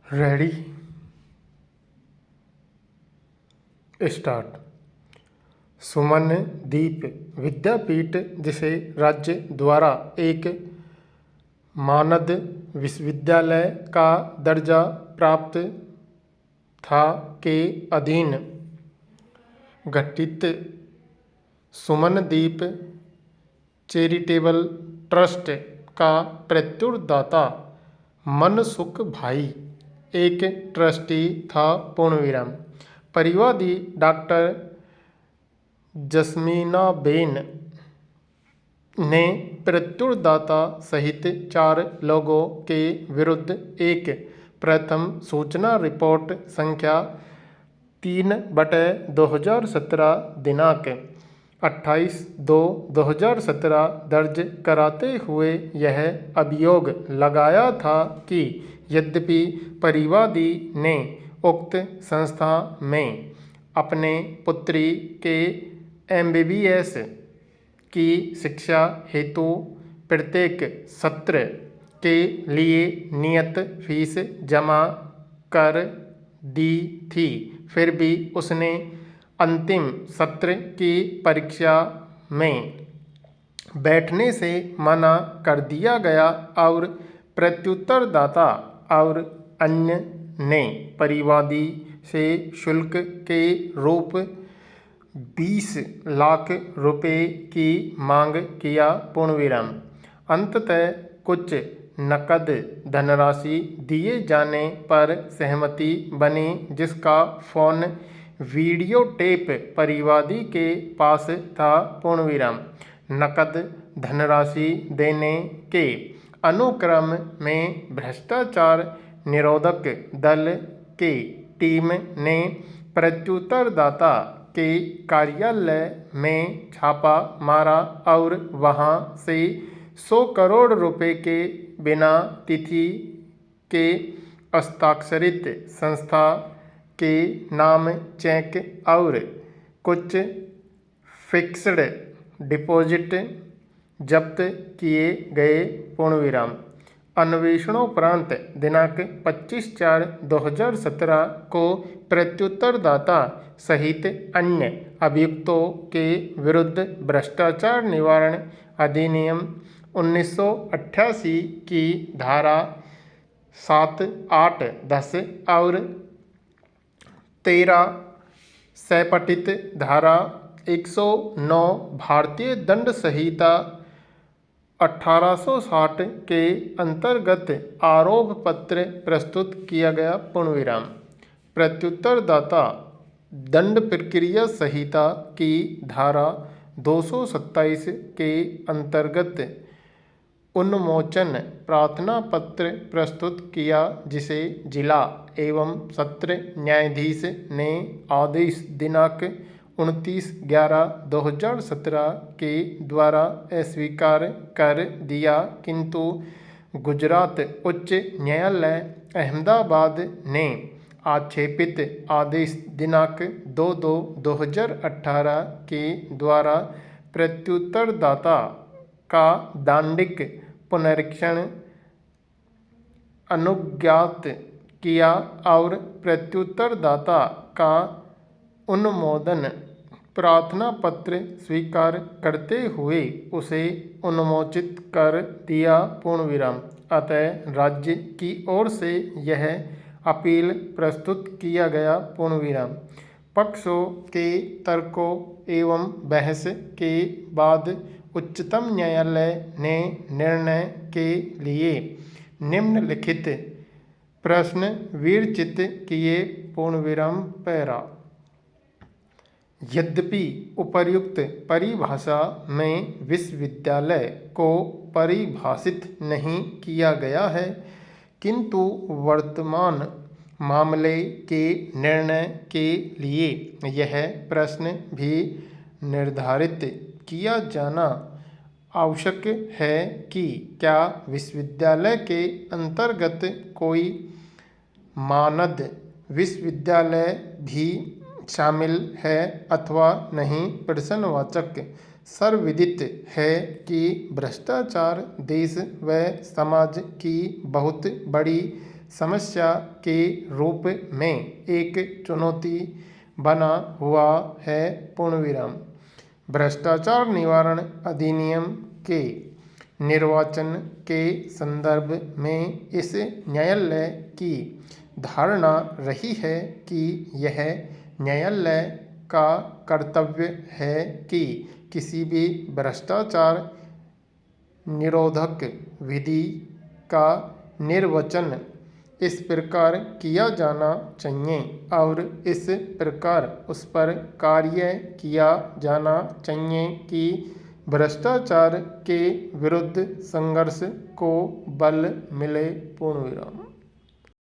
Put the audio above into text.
Ready start. सुमन दीप विद्यापीठ, जिसे राज्य द्वारा एक मानद विश्वविद्यालय का दर्जा प्राप्त था, के अधीन गठित सुमनदीप चैरिटेबल ट्रस्ट का प्रत्युतरदाता मनसुख भाई एक ट्रस्टी था। पूर्णविराम। परिवादी डॉक्टर जस्मीनाबेन ने प्रत्युतरदाता सहित 4 लोगों के विरुद्ध एक प्रथम सूचना रिपोर्ट संख्या 3/2017 दिनांक 28/2/2017 दर्ज कराते हुए यह अभियोग लगाया था कि यद्यपि परिवादी ने उक्त संस्था में अपने पुत्री के MBBS की शिक्षा हेतु प्रत्येक सत्र के लिए नियत फीस जमा कर दी थी, फिर भी उसने अंतिम सत्र की परीक्षा में बैठने से मना कर दिया गया और प्रत्युतरदाता और अन्य ने परिवादी से शुल्क के रूप 20 लाख रुपए की मांग किया। पूर्णविराम। अंततः कुछ नकद धनराशि दिए जाने पर सहमति बनी, जिसका फोन वीडियो टेप परिवादी के पास था। पूर्णविराम। नकद धनराशि देने के अनुक्रम में भ्रष्टाचार निरोधक दल की टीम ने प्रत्युतरदाता के कार्यालय में छापा मारा और वहां से 100 करोड़ रुपए के बिना तिथि के हस्ताक्षरित संस्था के नाम चेक और कुछ फिक्स्ड डिपॉजिट जब्त किए गए। पूर्णविराम। अन्वेषणोपरांत दिनांक 25/4/2017 को प्रत्युतरदाता सहित अन्य अभियुक्तों के विरुद्ध भ्रष्टाचार निवारण अधिनियम 1988 की धारा 7, 8, 10 और 13 सपठित धारा 109 भारतीय दंड संहिता 1860 के अंतर्गत आरोप पत्र प्रस्तुत किया गया। पूर्णविराम। प्रत्युतरदाता दंड प्रक्रिया संहिता की धारा 227 के अंतर्गत उन्मोचन प्रार्थना पत्र प्रस्तुत किया, जिसे जिला एवं सत्र न्यायाधीश ने आदेश दिनांक 29/11/2017 के द्वारा अस्वीकार कर दिया, किंतु गुजरात उच्च न्यायालय अहमदाबाद ने आक्षेपित आदेश दिनांक 2/2/2018 के द्वारा प्रत्युतरदाता का दंडिक पुनरीक्षण अनुज्ञात किया और प्रत्युतरदाता का उन्मोदन प्रार्थना पत्र स्वीकार करते हुए उसे उन्मोचित कर दिया। पूर्णविराम। अतः राज्य की ओर से यह अपील प्रस्तुत किया गया। पूर्णविराम। पक्षों के तर्कों एवं बहस के बाद उच्चतम न्यायालय ने निर्णय के लिए निम्नलिखित प्रश्न विरचित किए। पूर्णविराम। पैरा। यद्यपि उपर्युक्त परिभाषा में विश्वविद्यालय को परिभाषित नहीं किया गया है, किंतु वर्तमान मामले के निर्णय के लिए यह प्रश्न भी निर्धारित किया जाना आवश्यक है कि क्या विश्वविद्यालय के अंतर्गत कोई मानद विश्वविद्यालय भी शामिल है अथवा नहीं। प्रश्नवाचक। सर्वविदित है कि भ्रष्टाचार देश व समाज की बहुत बड़ी समस्या के रूप में एक चुनौती बना हुआ है। पूर्ण विराम। भ्रष्टाचार निवारण अधिनियम के निर्वाचन के संदर्भ में इस न्यायालय की धारणा रही है कि यह न्यायालय का कर्तव्य है कि किसी भी भ्रष्टाचार निरोधक विधि का निर्वचन इस प्रकार किया जाना चाहिए और इस प्रकार उस पर कार्य किया जाना चाहिए कि भ्रष्टाचार के विरुद्ध संघर्ष को बल मिले। पूर्ण विराम।